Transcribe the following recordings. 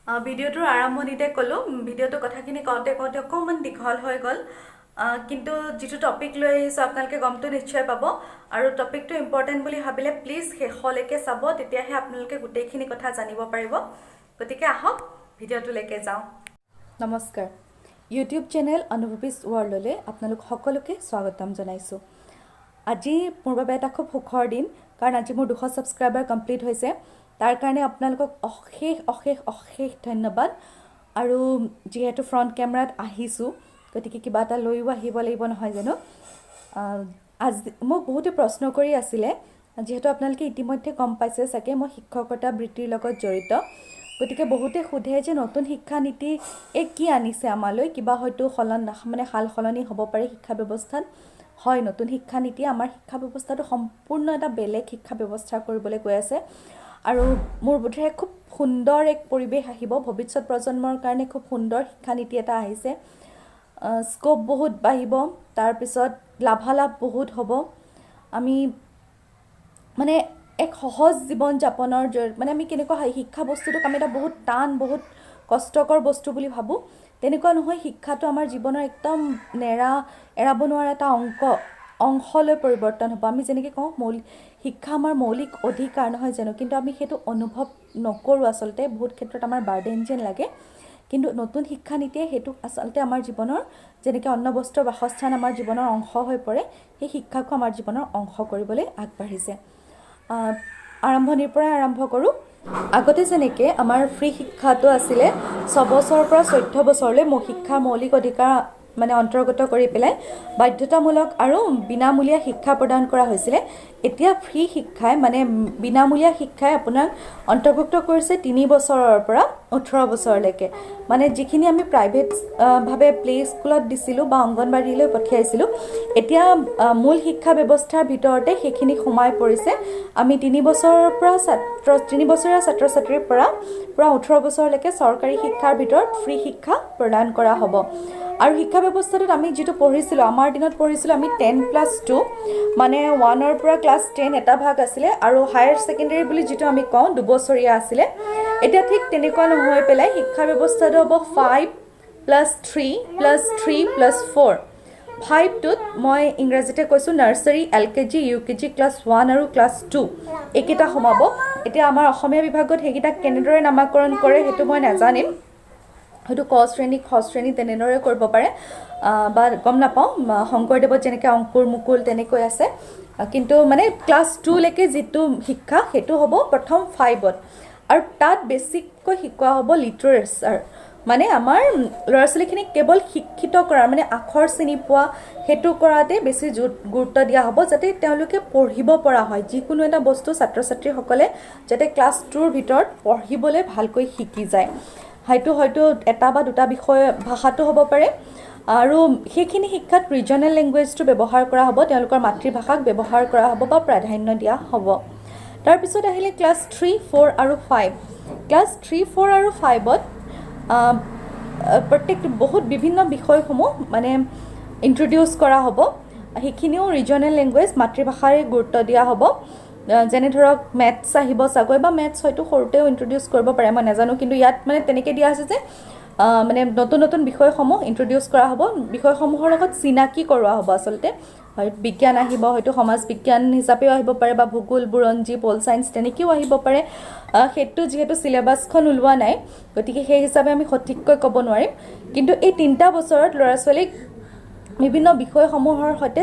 ভিডিঅ'টোৰ আৰম্ভণিতে ক'লোঁ ভিডিঅ'টো কথাখিনি কওঁতে অকণমান দীঘল হৈ গ'ল কিন্তু যিটো টপিক লৈ আহিছোঁ আপোনালোকে গমটো নিশ্চয় পাব আৰু টপিকটো ইম্পৰ্টেণ্ট বুলি ভাবিলে প্লিজ শেষলৈকে চাব তেতিয়াহে আপোনালোকে গোটেইখিনি কথা জানিব পাৰিব গতিকে আহক ভিডিঅ'টোলৈকে যাওঁ নমস্কাৰ ইউটিউব চেনেল অনুভৱীজ ৱৰ্ল্ডলৈ আপোনালোক সকলোকে স্বাগতম জনাইছোঁ আজি মোৰ বাবে এটা খুব সুখৰ দিন কাৰণ আজি মোৰ 200 ছাবস্ক্ৰাইবাৰ কমপ্লিট হৈছে তাৰ কাৰণে আপোনালোকক অশেষ ধন্যবাদ আৰু যেহেতু ফ্ৰণ্ট কেমেৰাত আহিছোঁ গতিকে কিবা এটা লৈও আহিব লাগিব নহয় জানো আজি মোক বহুতে প্ৰশ্ন কৰি আছিলে যেহেতু আপোনালোকে ইতিমধ্যে গম পাইছে চাগে মই শিক্ষকতা বৃত্তিৰ লগত জড়িত গতিকে বহুতে সোধে যে নতুন শিক্ষা নীতি কি আনিছে আমালৈ কিবা হয়তো সাল সলনি হ'ব পাৰে শিক্ষা ব্যৱস্থাত হয় নতুন শিক্ষা নীতি আমাৰ শিক্ষা ব্যৱস্থাটো সম্পূৰ্ণ এটা বেলেগ শিক্ষা ব্যৱস্থা কৰিবলৈ গৈ আছে আৰু মোৰ বোধেৰে খুব সুন্দৰ এক পৰিৱেশ আহিব ভৱিষ্যত প্ৰজন্মৰ কাৰণে খুব সুন্দৰ শিক্ষা নীতি এটা আহিছে স্কোপ বহুত বাঢ়িব তাৰপিছত লাভালাভ বহুত হ'ব আমি মানে এক সহজ জীৱন যাপনৰ মানে আমি কেনেকুৱা শিক্ষা বস্তুটোক আমি এটা বহুত টান বহুত কষ্টকৰ বস্তু বুলি ভাবোঁ তেনেকুৱা নহয় শিক্ষাটো আমাৰ জীৱনৰ একদম এৰাব নোৱাৰা এটা অংশলৈ পৰিৱৰ্তন হ'ব আমি যেনেকৈ কওঁ শিক্ষা আমাৰ মৌলিক অধিকাৰ নহয় জানো কিন্তু আমি সেইটো অনুভৱ নকৰোঁ আচলতে বহুত ক্ষেত্ৰত আমাৰ বাৰ্ডেন যেন লাগে কিন্তু নতুন শিক্ষা নীতিয়ে সেইটো আচলতে আমাৰ জীৱনৰ যেনেকৈ অন্ন বস্ত্ৰ বাসস্থান আমাৰ জীৱনৰ অংশ হৈ পৰে সেই শিক্ষাকো আমাৰ জীৱনৰ অংশ কৰিবলৈ আগবাঢ়িছে আৰম্ভণিৰ পৰাই আৰম্ভ কৰোঁ আগতে যেনেকৈ আমাৰ ফ্ৰী শিক্ষাটো আছিলে 6 বছৰৰ পৰা 14 বছৰলৈ শিক্ষাৰ মৌলিক অধিকাৰ মানে অন্তৰ্গত কৰি পেলাই বাধ্যতামূলক আৰু বিনামূলীয়া শিক্ষা প্ৰদান কৰা হৈছিলে এতিয়া ফ্ৰী শিক্ষাই মানে বিনামূলীয়া শিক্ষাই আপোনাক অন্তৰ্ভুক্ত কৰিছে 3 বছৰৰ পৰা 18 বছৰলৈকে মানে যিখিনি আমি প্ৰাইভেট ভাৱে প্লে স্কুলত দিছিলোঁ বা অংগনবাড়ীলৈ পঠিয়াইছিলোঁ এতিয়া মূল শিক্ষা ব্যৱস্থাৰ ভিতৰতে সেইখিনি সোমাই পৰিছে আমি 3 বছৰৰ পৰা 3 বছৰীয়া ছাত্ৰ ছাত্ৰীৰ পৰা 18 বছৰলৈকে চৰকাৰী শিক্ষাৰ ভিতৰত ফ্ৰী শিক্ষা প্ৰদান কৰা হ'ব আৰু শিক্ষা ব্যৱস্থাটোত আমি যেটো পঢ়িছিলোঁ আমাৰ দিনত পঢ়িছিলোঁ আমি 10+2 মানে 1ৰ পৰা ক্লাছ 10 এটা ভাগ আছিলে আৰু হায়াৰ সেকেন্ডাৰী বুলি যেটো আমি কওঁ 2 বছৰীয়া আছিলে এতিয়া ঠিক তেনেকুৱা নহয় পেলাই শিক্ষা ব্যৱস্থাটো হ'ব 5+3+3+4 5টোত মই ইংৰাজীতে কৈছোঁ নাৰ্সাৰী LKG UKG ক্লাছ 1 আৰু ক্লাছ 2 একেটা সমাব এতিয়া আমাৰ অসমীয়া বিভাগত হেকিটা কেনেদৰে নামাকৰণ কৰে হেতু মই নাজানিম হয়তো ক শ্ৰেণী খ শ্ৰেণী তেনেদৰে কৰিব পাৰে বা গম নাপাওঁ শংকৰদেৱত যেনেকৈ অংকুৰ মুকুল তেনেকৈ আছে কিন্তু মানে ক্লাছ 2 লৈকে যিটো শিক্ষা হেতু হ'ব প্ৰথম 5ত আৰু তাত বেছিকৈ শিকোৱা হ'ব লিটাৰেচাৰ মানে আমাৰ ল'ৰা ছোৱালীখিনিক কেৱল শিক্ষিত কৰাৰ মানে আখৰ চিনি পোৱা হেতু কৰাতে বেছি গুৰুত্ব দিয়া হ'ব যাতে তেওঁলোকে পঢ়িব পৰা হয় যিকোনো এটা বস্তু ছাত্ৰ ছাত্ৰীসকলে যাতে ক্লাছ 2ৰ ভিতৰত পঢ়িবলৈ ভালকৈ শিকি যায় হয়তো এটা বা দুটা বিষয় ভাষাটো হ'ব পাৰে আৰু সেইখিনি শিক্ষাত ৰিজনেল লেংগুৱেজটো ব্যৱহাৰ কৰা হ'ব তেওঁলোকৰ মাতৃভাষাক ব্যৱহাৰ কৰা হ'ব বা প্ৰাধান্য দিয়া হ'ব তাৰ পিছত আহিলে ক্লাছ 3 4 আৰু 5 ক্লাছ 3 4 আৰু 5ত প্ৰত্যেকটো বহুত বিভিন্ন বিষয়সমূহ মানে ইন্ট্ৰোডিউস কৰা হ'ব সেইখিনিও ৰিজনেল লেংগুৱেজ মাতৃভাষাৰে গুৰুত্ব দিয়া হ'ব যেনে ধৰক মেথছ আহিব চাগৈ বা মেথছ হয়তো সৰুতেও ইন্ট্ৰোডিউস কৰিব পাৰে মই নাজানো কিন্তু ইয়াত মানে তেনেকৈ দিয়া আছে যে মানে নতুন বিষয়সমূহ ইন্ট্ৰোডিউস কৰা হ'ব বিষয়সমূহৰ লগত চিনাকি কৰোৱা হ'ব আচলতে হয় বিজ্ঞান আহিব হয়তো সমাজ বিজ্ঞান হিচাপেও আহিব পাৰে বা ভূগোল বুৰঞ্জী পল সায়েন্স তেনেকৈও আহিব পাৰে হেতু যেহেতু সিলেবাসখন ওলোৱা নাই গতিকে সেই হিচাপে আমি সঠিককৈ ক'ব নোৱাৰিম কিন্তু এই 3টা বছৰত ল'ৰা ছোৱালীক বিভিন্ন বিষয়সমূহৰ সৈতে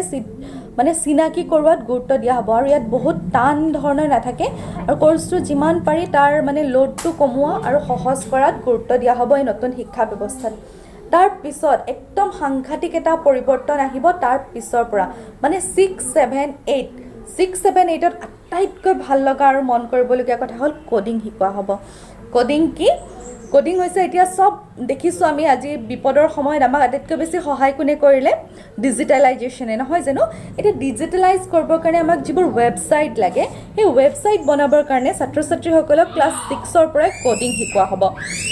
মানে চিনাকি কৰোৱাত গুৰুত্ব দিয়া হ'ব আৰু ইয়াত বহুত টান ধৰণৰ নাথাকে আৰু কোৰ্সটো যিমান পাৰি তাৰ মানে লোডটো কমোৱা আৰু সহজ কৰাত গুৰুত্ব দিয়া হ'ব এই নতুন শিক্ষা ব্যৱস্থাত তাৰ পিছত একদম সাংঘাতিক এটা পৰিৱৰ্তন আহিব তাৰ পিছৰ পৰা মানে 6 7 8ত আটাইতকৈ ভাল লগা আৰু মন কৰিবলগীয়া কথা হ'ল কোডিং শিকোৱা হ'ব কোডিং হৈছে এতিয়া সব দেখিছো আমি আজি বিপদৰ সময়ত আমাক আটাইতকৈ বেছি সহায় কোনে কৰিলে ডিজিটেলাইজেচনে নহয় জানো এটা ডিজিটেলাইজ কৰিবৰ কাৰণে আমাক যিবোৰ ৱেবসাইট লাগে সেই ৱেবসাইট বনাবৰ কাৰণে ছাত্ৰ ছাত্ৰীসকলক ক্লাছ 6ৰ পৰা কোডিং শিকোৱা হ'ব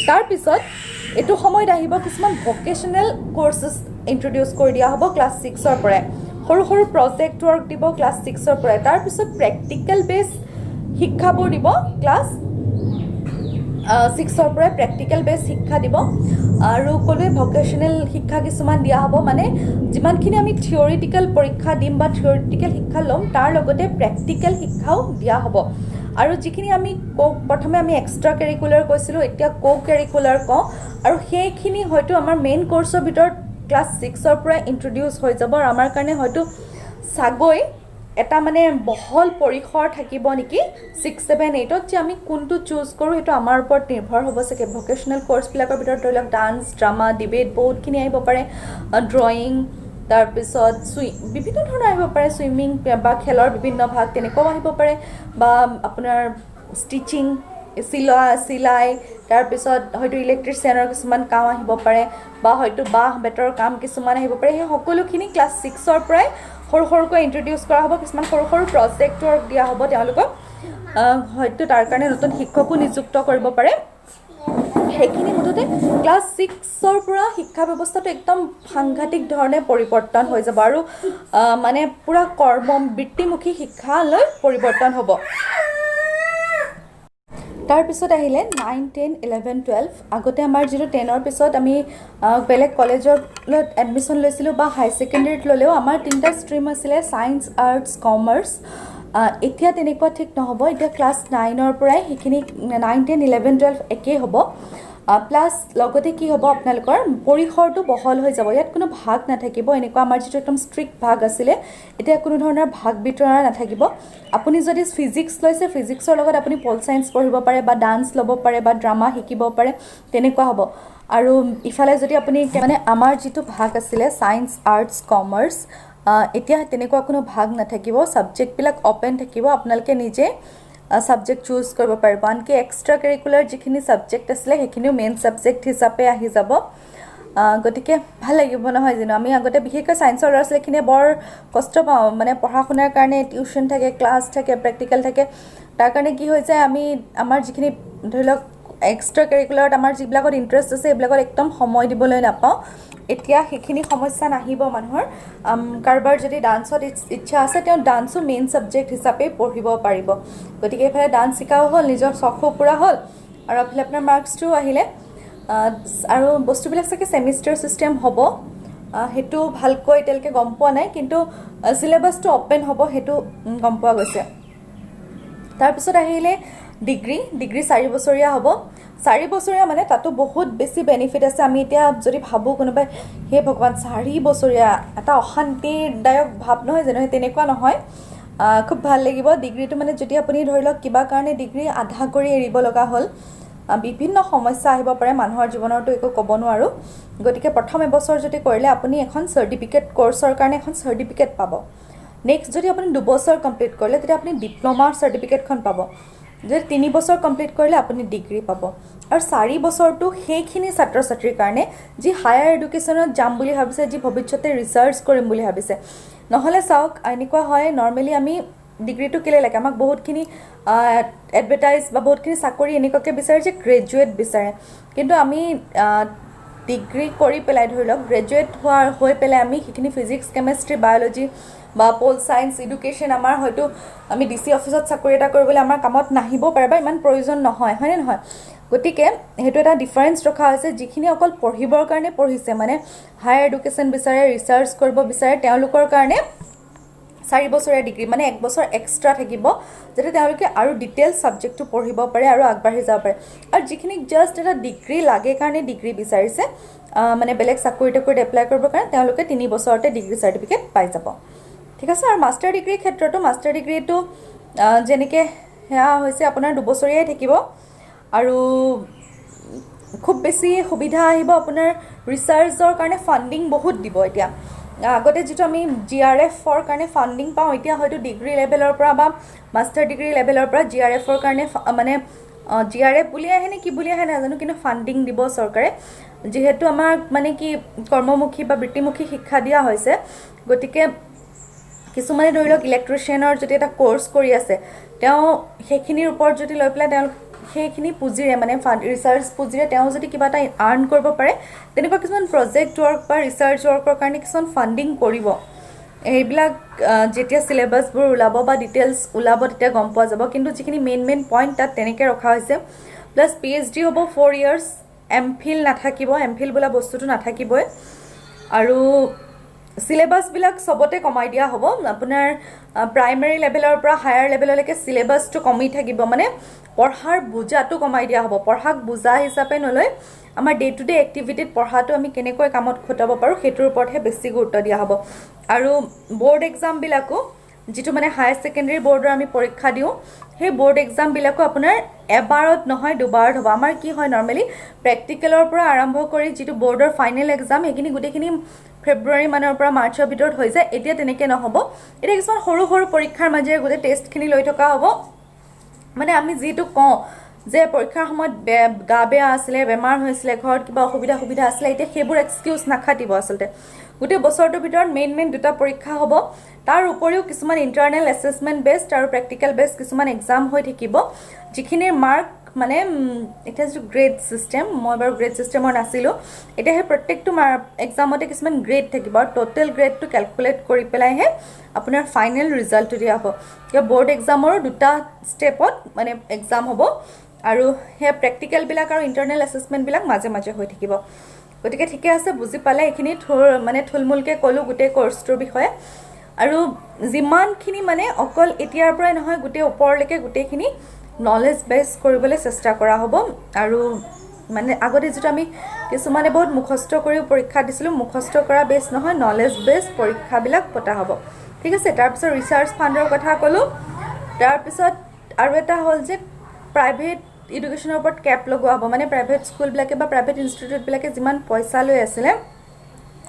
তাৰ পিছত এটো সময়ত আহিব কিছুমান ভোকেশনাল কোৰ্সেছ ইন্ট্ৰোডিউস কৰি দিয়া হ'ব ক্লাছ 6ৰ পৰা সৰু প্ৰজেক্ট ওয়াৰ্ক দিব ক্লাছ 6ৰ পৰা তাৰ পিছত প্ৰ্যাকটিক্যাল বেস শিক্ষাবোৰ দিব ক্লাছ 6ৰ পৰাই প্ৰেক্টিকেল বেছ শিক্ষা দিব আৰু ক'লোৱে ভকেশ্যনেল শিক্ষা কিছুমান দিয়া হ'ব মানে যিমানখিনি আমি থিয়ৰিটিকেল পৰীক্ষা দিম বা থিয়ৰিটিকেল শিক্ষা ল'ম তাৰ লগতে প্ৰেক্টিকেল শিক্ষাও দিয়া হ'ব আৰু যিখিনি আমি প্ৰথমে আমি এক্সট্ৰা কেৰিকুলাৰ কৈছিলোঁ এতিয়া কেৰিকুলাৰ কওঁ আৰু সেইখিনি হয়তো আমাৰ মেইন কোৰ্চৰ ভিতৰত ক্লাছ 6ৰ পৰা ইন্ট্ৰডিউচ হৈ যাব আৰু আমাৰ কাৰণে হয়তো চাগৈ এটা মানে বহল পৰিসৰ থাকিব নেকি 6, 7, 8ত যে আমি কোনটো চুজ কৰোঁ সেইটো আমাৰ ওপৰত নিৰ্ভৰ হ'ব চাগে ভকেশ্যনেল কোৰ্চবিলাকৰ ভিতৰত ধৰি লওক ডান্স ড্ৰামা ডিবেট বহুতখিনি আহিব পাৰে ড্ৰয়িং তাৰপিছত বিভিন্ন ধৰণৰ আহিব পাৰে ছুইমিং বা খেলৰ বিভিন্ন ভাগ তেনেকুৱাও আহিব পাৰে বা আপোনাৰ ষ্টিচিং চিলাই তাৰপিছত হয়তো ইলেক্ট্ৰিচিয়ানৰ কিছুমান কাম আহিব পাৰে বা হয়তো বাঁহ বেতৰ কাম কিছুমান আহিব পাৰে সেই সকলোখিনি ক্লাছ 6ৰ পৰাই সৰু সৰুকৈ ইন্ট্ৰডিউচ কৰা হ'ব কিছুমান সৰু সৰু প্ৰজেক্ট ৱৰ্ক দিয়া হ'ব তেওঁলোকক হয়তো তাৰ কাৰণে নতুন শিক্ষকো নিযুক্ত কৰিব পাৰে সেইখিনি মুঠতে ক্লাছ 6ৰ পৰা শিক্ষা ব্যৱস্থাটো একদম সাংঘাতিক ধৰণে পৰিৱৰ্তন হৈ যাব আৰু মানে পুৰা বৃত্তিমুখী শিক্ষালৈ পৰিৱৰ্তন হ'ব তাৰপিছত আহিলে 9, 10, 11, 12 আগতে আমাৰ যিটো 10ৰ পিছত আমি বেলেগ কলেজত এডমিশ্যন লৈছিলোঁ বা হাই ছেকেণ্ডেৰীত ল'লেও আমাৰ 3টা ষ্ট্ৰীম আছিলে ছায়েন্স আৰ্টছ কমাৰ্চ এতিয়া তেনেকুৱা ঠিক নহ'ব এতিয়া ক্লাছ 9ৰ পৰাই সেইখিনি 9, 10, 11, 12 একেই হ'ব প্লাছ লগতে কি হ'ব আপোনালোকৰ পৰিসৰটো বহল হৈ যাব ইয়াত কোনো ভাগ নাথাকিব এনেকুৱা আমাৰ যিটো একদম ষ্ট্ৰিক্ট ভাগ আছিলে এতিয়া কোনো ধৰণৰ ভাগ বিতৰা নাথাকিব আপুনি যদি ফিজিক্স লৈছে ফিজিক্সৰ লগত আপুনি পল চায়েন্স পঢ়িব পাৰে বা ডান্স ল'ব পাৰে বা ড্ৰামা শিকিব পাৰে তেনেকুৱা হ'ব আৰু ইফালে যদি আপুনি মানে আমাৰ যিটো ভাগ আছিলে ছায়েন্স আৰ্টছ কমাৰ্চ এতিয়া তেনেকুৱা কোনো ভাগ নাথাকিব ছাবজেক্টবিলাক অপেন থাকিব আপোনালোকে নিজে ছাবজেক্ট চুজ কৰিব পাৰিব আনকি এক্সট্ৰা কেৰিকুলাৰ যিখিনি ছাবজেক্ট আছিলে সেইখিনিও মেইন ছাবজেক্ট হিচাপে আহি যাব গতিকে ভাল লাগিব নহয় জানো আমি আগতে বিশেষকৈ ছায়েন্সৰ ল'ৰা ছোৱালীখিনিয়ে বৰ কষ্ট পাওঁ মানে পঢ়া শুনাৰ কাৰণে টিউশ্যন থাকে ক্লাছ থাকে প্ৰেক্টিকেল থাকে তাৰ কাৰণে কি হৈ যায় আমি আমাৰ যিখিনি ধৰি লওক এক্সট্ৰা কেৰিকুলাৰত আমাৰ যিবিলাকত ইণ্টাৰেষ্ট আছে সেইবিলাকত একদম সময় দিবলৈ নাপাওঁ এতিয়া সেইখিনি সমস্যা নাহিব মানুহৰ কাৰোবাৰ যদি ডান্সত ইচ্ছা আছে তেওঁ ডান্সো মেইন ছাবজেক্ট হিচাপে পঢ়িব পাৰিব গতিকে এইফালে ডান্স শিকাও হ'ল নিজৰ চখো পূৰা হ'ল আৰু এইফালে আপোনাৰ মাৰ্কছটোও আহিলে আৰু বস্তুবিলাক চাগে ছেমিষ্টাৰ ছিষ্টেম হ'ব সেইটো ভালকৈ এতিয়ালৈকে গম পোৱা নাই কিন্তু চিলেবাছটো অপেন হ'ব সেইটো গম পোৱা গৈছে তাৰপিছত আহিলে ডিগ্ৰী 4 বছৰীয়া হ'ব 4 বছৰীয়া মানে তাতো বহুত বেছি বেনিফিট আছে আমি এতিয়া যদি ভাবোঁ কোনোবাই হে ভগৱান 4 বছৰীয়া এটা অশান্তিদায়ক ভাৱ নহয় জানো তেনেকুৱা নহয় খুব ভাল লাগিব ডিগ্ৰীটো মানে যদি আপুনি ধৰি লওক কিবা কাৰণে ডিগ্ৰী আধা কৰি এৰিব লগা হ'ল বিভিন্ন সমস্যা আহিব পাৰে মানুহৰ জীৱনৰতো একো ক'ব নোৱাৰোঁ গতিকে প্ৰথম এবছৰ যদি কৰিলে আপুনি এখন চাৰ্টিফিকেট কোৰ্চৰ কাৰণে এখন চাৰ্টিফিকেট পাব নেক্সট যদি আপুনি 2 বছৰ কমপ্লিট কৰিলে তেতিয়া আপুনি ডিপ্ল'মাৰ চাৰ্টিফিকেটখন পাব যদি 3 বছৰ কমপ্লিট কৰিলে আপুনি ডিগ্ৰী পাব আৰু 4 বছৰটো সেইখিনি ছাত্ৰ ছাত্ৰীৰ কাৰণে যি হায়াৰ এডুকেশ্যনত যাম বুলি ভাবিছে যি ভৱিষ্যতে ৰিচাৰ্চ কৰিম বুলি ভাবিছে নহ'লে চাওক এনেকুৱা হয় নৰ্মেলি আমি ডিগ্ৰীটো কেলৈ লাগে আমাক বহুতখিনি এডভাৰটাইজ বা বহুতখিনি চাকৰি এনেকুৱাকৈ বিচাৰে যে গ্ৰেজুৱেট বিচাৰে কিন্তু আমি ডিগ্ৰী কৰি পেলাই ধৰি লওক গ্ৰেজুৱেট হৈ পেলাই আমি সেইখিনি ফিজিক্স কেমেষ্ট্ৰি বায়'লজি বা পল চায়েন্স এডুকেশ্যন আমাৰ হয়তো আমি DC অফিচত চাকৰি এটা কৰিবলৈ আমাৰ কামত নাহিব পাৰে বা ইমান প্ৰয়োজন নহয় হয়নে নহয় গতিকে সেইটো এটা ডিফাৰেঞ্চ ৰখা হৈছে যিখিনি অকল পঢ়িবৰ কাৰণে পঢ়িছে মানে হায়াৰ এডুকেশ্যন বিচাৰে ৰিচাৰ্চ কৰিব বিচাৰে তেওঁলোকৰ কাৰণে 4 বছৰীয়া ডিগ্ৰী মানে 1 বছৰ এক্সট্ৰা থাকিব যাতে তেওঁলোকে আৰু ডিটেইলছ ছাবজেক্টটো পঢ়িব পাৰে আৰু আগবাঢ়ি যাব পাৰে আৰু যিখিনি জাষ্ট এটা ডিগ্ৰী লাগে কাৰণে ডিগ্ৰী বিচাৰিছে মানে বেলেগ চাকৰি টাকৰিত এপ্লাই কৰিবৰ কাৰণে তেওঁলোকে 3 বছৰতে ডিগ্ৰী চাৰ্টিফিকেট পাই যাব ঠিক আছে আৰু মাষ্টাৰ ডিগ্ৰীৰ ক্ষেত্ৰতো মাষ্টাৰ ডিগ্ৰীটো যেনেকৈ সেয়া হৈছে আপোনাৰ 2 বছৰীয়াই থাকিব আৰু খুব বেছি সুবিধা আহিব আপোনাৰ ৰিচাৰ্চৰ কাৰণে ফাণ্ডিং বহুত দিব এতিয়া আগতে যিটো আমি GRFৰ কাৰণে ফাণ্ডিং পাওঁ এতিয়া হয়তো ডিগ্ৰী লেভেলৰ পৰা বা মাষ্টাৰ ডিগ্ৰী লেভেলৰ পৰা GRFৰ কাৰণে মানে GRF বুলি আহে নে কি বুলি আহে নাজানো কিন্তু ফাণ্ডিং দিব চৰকাৰে যিহেতু আমাক মানে কি কৰ্মমুখী বা বৃত্তিমুখী শিক্ষা দিয়া হৈছে গতিকে কিছুমানে ধৰি লওক ইলেক্ট্ৰিচিয়ানৰ যদি এটা কোৰ্চ কৰি আছে তেওঁ সেইখিনিৰ ওপৰত যদি লৈ পেলাই তেওঁলোক সেইখিনি পুঁজিৰে মানে ৰিচাৰ্চ পুঁজিৰে তেওঁ যদি কিবা এটা আৰ্ণ কৰিব পাৰে তেনেকুৱা কিছুমান প্ৰজেক্ট ৱৰ্ক বা ৰিচাৰ্চ ৱৰ্কৰ কাৰণে কিছুমান ফাণ্ডিং কৰিব এইবিলাক যেতিয়া চিলেবাছবোৰ ওলাব বা ডিটেইলছ ওলাব তেতিয়া গম পোৱা যাব কিন্তু যিখিনি মেইন পইণ্ট তাত তেনেকৈ ৰখা হৈছে প্লাছ PhD হ'ব 4 years, MPhil নাথাকিব, MPhil বোলা বস্তুটো নাথাকিবই। আৰু সিলেবাছবিলাক সবতে কমাই দিয়া হ'ব। আপোনাৰ প্ৰাইমাৰী লেভেলৰ পৰা হায়াৰ লেভেললৈকে সিলেবাছটো কমি থাকিব, মানে পঢ়াৰ বুজাটো কমাই দিয়া হ'ব। পঢ়াক বুজা হিচাপে নলৈ আমাৰ ডে টু ডে এক্টিভিটিত পঢ়াটো আমি কেনেকৈ কামত খটাব পাৰোঁ সেইটোৰ ওপৰতহে বেছি গুৰুত্ব দিয়া হ'ব। আৰু বোৰ্ড এক্সামবিলাকো যিটো মানে হায়াৰ ছেকেণ্ডেৰী বৰ্ডৰ আমি পৰীক্ষা দিওঁ, সেই বোৰ্ড এক্সামবিলাকো আপোনাৰ এবাৰত নহয় দুবাৰত হ'ব। আমাৰ কি হয় নৰ্মেলি প্ৰেক্টিকেলৰ পৰা আৰম্ভ কৰি যিটো বৰ্ডৰ ফাইনেল এক্সাম সেইখিনি গোটেইখিনি ফেব্ৰুৱাৰী মানৰ পৰা মাৰ্চৰ ভিতৰত হৈ যায়। এতিয়া তেনেকৈ নহ'ব। এতিয়া কিছুমান সৰু সৰু পৰীক্ষাৰ মাজেৰে গোটেই টেষ্টখিনি লৈ থকা হ'ব। মানে আমি যিটো কওঁ যে পৰীক্ষাৰ সময়ত গা বেয়া আছিলে, বেমাৰ হৈছিলে, ঘৰত কিবা অসুবিধা আছিলে, এতিয়া সেইবোৰ এক্সকিউজ নাখাটিব। আচলতে গোটেই বছৰটোৰ ভিতৰত মেইন দুটা পৰীক্ষা হ'ব। তাৰ উপৰিও কিছুমান ইণ্টাৰনেল এছেছমেণ্ট বেছড আৰু প্ৰেক্টিকেল বেছড কিছুমান এক্সাম হৈ থাকিব, যিখিনিৰ মাৰ্ক মানে এতিয়া যিটো গ্ৰেড ছিষ্টেম, মই বাৰু গ্ৰেড ছিষ্টেমৰ নাছিলোঁ, এতিয়া সেই প্ৰত্যেকটো এক্সামতে কিছুমান গ্ৰেড থাকিব আৰু টোটেল গ্ৰেডটো কেলকুলেট কৰি পেলাইহে আপোনাৰ ফাইনেল ৰিজাল্টটো দিয়া হ'ব। কিয় বৰ্ড এক্সামৰো দুটা ষ্টেপত মানে এক্সাম হ'ব আৰু সেই প্ৰেক্টিকেলবিলাক আৰু ইণ্টাৰনেল এছেছমেণ্টবিলাক মাজে মাজে হৈ থাকিব। গতিকে ঠিকে আছে, বুজি পালে। এইখিনি মানে থুলমূলকৈ ক'লোঁ গোটেই কৰ্চটোৰ বিষয়ে। আৰু যিমানখিনি মানে অকল এতিয়াৰ পৰাই নহয়, গোটেই ওপৰলৈকে গোটেইখিনি নলেজ বেছ কৰিবলৈ চেষ্টা কৰা হ'ব। আৰু মানে আগতে যিটো আমি কিছুমানে বহুত মুখস্থ কৰিও পৰীক্ষা দিছিলোঁ, মুখস্থ কৰা বেছ নহয়, নলেজ বেছ পৰীক্ষাবিলাক পতা হ'ব। ঠিক আছে। তাৰপিছত ৰিচাৰ্চ ফাণ্ডৰ কথা ক'লোঁ। তাৰপিছত আৰু এটা হ'ল যে প্ৰাইভেট এডুকেশ্যনৰ ওপৰত কেপ লগোৱা হ'ব। মানে প্ৰাইভেট স্কুলবিলাকে বা প্ৰাইভেট ইনষ্টিটিউটবিলাকে যিমান পইচা লৈ আছিলে,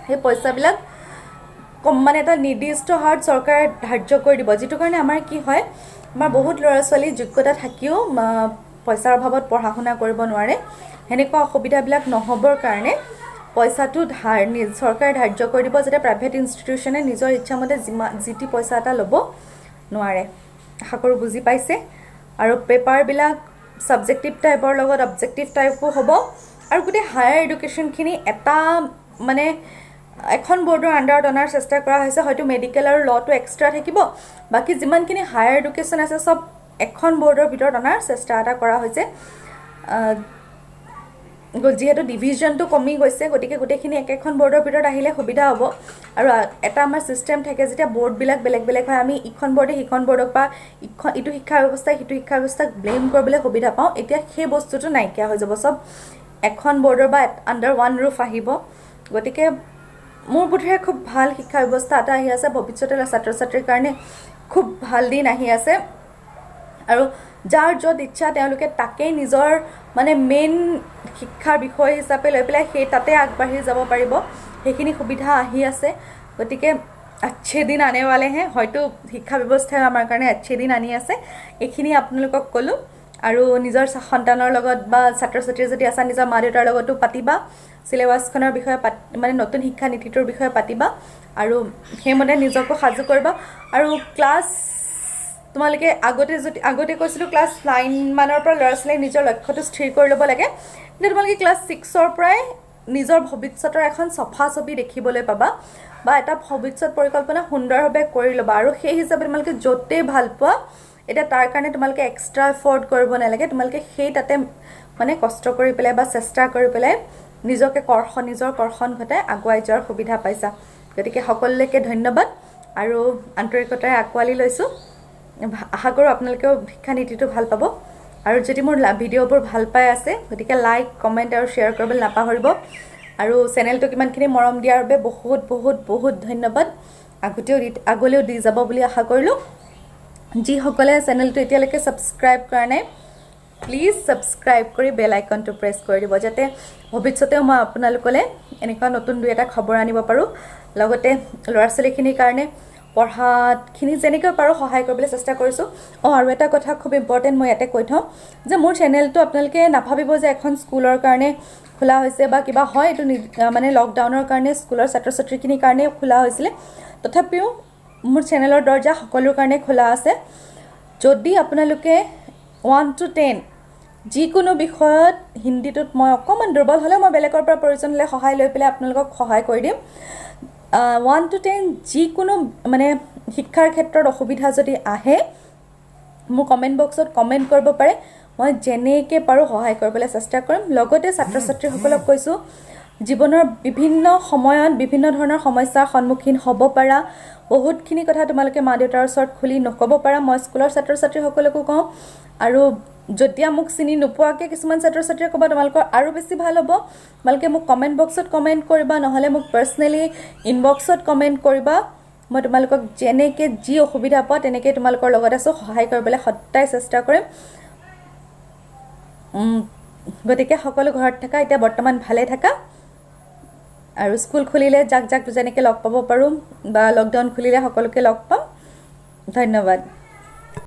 সেই পইচাবিলাক মানে এটা নিৰ্দিষ্ট হাৰত চৰকাৰে ধাৰ্য কৰি দিব, যিটো কাৰণে আমাৰ কি হয়, আমাৰ বহুত ল'ৰা ছোৱালী যোগ্যতা থাকিও পইচাৰ অভাৱত পঢ়া শুনা কৰিব নোৱাৰে। সেনেকুৱা অসুবিধাবিলাক নহ'বৰ কাৰণে পইচাটো চৰকাৰে ধাৰ্য কৰি দিব, যাতে প্ৰাইভেট ইনষ্টিটিউশ্যনে নিজৰ ইচ্ছামতে যিটি পইচা এটা ল'ব নোৱাৰে। আশা কৰোঁ বুজি পাইছে। আৰু পেপাৰবিলাক ছাবজেক্টিভ টাইপৰ লগত অবজেক্টিভ টাইপো হ'ব। আৰু গোটেই হায়াৰ এডুকেশ্যনখিনি এটা মানে এখন বৰ্ডৰ আণ্ডাৰত অনাৰ চেষ্টা কৰা হৈছে। হয়তো মেডিকেল আৰু ল'টো এক্সট্ৰা থাকিব, বাকী যিমানখিনি হায়াৰ এডুকেশ্যন আছে চব এখন বৰ্ডৰ ভিতৰত অনাৰ চেষ্টা এটা কৰা হৈছে। যিহেতু ডিভিজনটো কমি গৈছে, গতিকে গোটেইখিনি একেখন বৰ্ডৰ ভিতৰত আহিলে সুবিধা হ'ব। আৰু এটা আমাৰ ছিষ্টেম থাকে, যেতিয়া বৰ্ডবিলাক বেলেগ বেলেগ হয়, আমি ইখন বৰ্ডে সিখন বৰ্ডক বা ইটো শিক্ষা ব্যৱস্থাই সিটো শিক্ষা ব্যৱস্থাক ব্লেম কৰিবলৈ সুবিধা পাওঁ। এতিয়া সেই বস্তুটো নাইকিয়া হৈ যাব, চব এখন বৰ্ডৰ বা আণ্ডাৰ ওৱান ৰুফ আহিব। গতিকে মোৰ বোধেৰে খুব ভাল শিক্ষা ব্যৱস্থা এটা আহি আছে। ভৱিষ্যতে ছাত্ৰ ছাত্ৰীৰ কাৰণে খুব ভাল দিন আহি আছে। আৰু যাৰ য'ত ইচ্ছা তেওঁলোকে তাকেই নিজৰ মানে মেইন শিক্ষাৰ বিষয় হিচাপে লৈ পেলাই সেই তাতে আগবাঢ়ি যাব পাৰিব। সেইখিনি সুবিধা আহি আছে। গতিকে আচ্ছে দিন আনে वाले हैं। হয়তো শিক্ষা ব্যৱস্থাই আমাৰ কাৰণে আচ্ছে দিন আনি আছে। এইখিনি আপোনালোকক ক'লোঁ। আৰু নিজৰ সন্তানৰ লগত বা ছাত্ৰ ছাত্ৰী যদি আছা, নিজৰ মা দেউতাৰ লগতো পাতিবা, চিলেবাছখনৰ বিষয়ে মানে নতুন শিক্ষা নীতিটোৰ বিষয়ে পাতিবা, আৰু সেইমতে নিজকো সাজু কৰিবা। আৰু ক্লাছ তোমালোকে আগতে কৈছিলোঁ ক্লাছ 9 মানৰ পৰা ল'ৰা ছোৱালীয়ে নিজৰ লক্ষ্যটো স্থিৰ কৰি ল'ব লাগে। কিন্তু তোমালোকে ক্লাছ 6ৰ পৰাই নিজৰ ভৱিষ্যতৰ এখন চফা ছবি দেখিবলৈ পাবা, বা এটা ভৱিষ্যত পৰিকল্পনা সুন্দৰভাৱে কৰি ল'বা। আৰু সেই হিচাপে তোমালোকে য'তেই ভাল পোৱা, এতিয়া তাৰ কাৰণে তোমালোকে এক্সট্ৰা এফৰ্ট কৰিব নালাগে। তোমালোকে সেই তাতে মানে কষ্ট কৰি পেলাই বা চেষ্টা কৰি পেলাই নিজৰ কৰ্ষণ ঘটাই আগুৱাই যোৱাৰ সুবিধা পাইছা। গতিকে সকলোলৈকে ধন্যবাদ আৰু আন্তৰিকতাৰে আঁকোৱালি লৈছোঁ। আশা কৰোঁ আপোনালোকেও শিক্ষানীতিটো ভাল পাব। আৰু যদি মোৰ ভিডিঅ'বোৰ ভাল পাই আছে, গতিকে লাইক, কমেণ্ট আৰু শ্বেয়াৰ কৰিবলৈ নাপাহৰিব। আৰু চেনেলটোক ইমানখিনি মৰম দিয়াৰ বাবে বহুত বহুত বহুত ধন্যবাদ। আগলৈও দি যাব বুলি আশা কৰিলোঁ। যিসকলে চেনেলটো এতিয়ালৈকে ছাবস্ক্ৰাইব কৰা নাই, প্লিজ ছাবস্ক্ৰাইব কৰি বেল আইকনটো প্ৰেছ কৰি দিব, যাতে ভৱিষ্যতেও মই আপোনালোকলৈ এনেকুৱা নতুন দুই এটা খবৰ আনিব পাৰোঁ। লগতে ল'ৰা ছোৱালীখিনিৰ কাৰণে পঢ়াতখিনি যেনেকৈ পাৰোঁ সহায় কৰিবলৈ চেষ্টা কৰিছোঁ। আৰু এটা কথা খুব ইম্পৰ্টেণ্ট মই ইয়াতে কৈ থওঁ, যে মোৰ চেনেলটো আপোনালোকে নাভাবিব যে এখন স্কুলৰ কাৰণে খোলা হৈছে বা কিবা হয়। এইটো মানে লকডাউনৰ কাৰণে স্কুলৰ ছাত্ৰ ছাত্ৰীখিনিৰ কাৰণে খোলা হৈছিলে। তথাপিও মোৰ চেনেলৰ দৰ্জা সকলোৰ কাৰণে খোলা আছে। যদি আপোনালোকে 1 to 10 যিকোনো বিষয়ত, হিন্দীটোত মই অকণমান দুৰ্বল হ'লে মই বেলেগৰ পৰা প্ৰয়োজন হ'লে সহায় লৈ পেলাই আপোনালোকক সহায় কৰি দিম। 1 to 10 যিকোনো মানে শিক্ষাৰ ক্ষেত্ৰত অসুবিধা যদি আহে, মোৰ কমেণ্ট বক্সত কমেণ্ট কৰিব পাৰে। মই যেনেকৈ পাৰোঁ সহায় কৰিবলৈ চেষ্টা কৰিম। লগতে ছাত্ৰ ছাত্ৰীসকলক কৈছোঁ, জীৱনৰ বিভিন্ন সময়ত বিভিন্ন ধৰণৰ সমস্যাৰ সন্মুখীন হ'ব পাৰা, বহুতখিনি কথা তোমালোকে মা দেউতাৰ ওচৰত খুলি নক'ব পাৰা। মই স্কুলৰ ছাত্ৰ ছাত্ৰীসকলকো কওঁ, আৰু যেতিয়া মোক চিনি নোপোৱাকৈ কিছুমান ছাত্ৰ ছাত্ৰীয়ে ক'বা, তোমালোকৰ আৰু বেছি ভাল হ'ব। তোমালোকে মোক কমেণ্ট বক্সত কমেণ্ট কৰিবা, নহ'লে মোক পাৰ্চনেলি ইনবক্সত কমেণ্ট কৰিবা। মই তোমালোকক যেনেকৈ যি অসুবিধা পোৱা তেনেকৈ তোমালোকৰ লগত আছোঁ, সহায় কৰিবলৈ সদায় চেষ্টা কৰিম। গতিকে সকলো ঘৰত থাকা, এতিয়া বৰ্তমান ভালে থাকা, আৰু স্কুল খুলিলে যাক যেনেকৈ লগ পাব পাৰোঁ বা লকডাউন খুলিলে সকলোকে লগ পাম। ধন্যবাদ।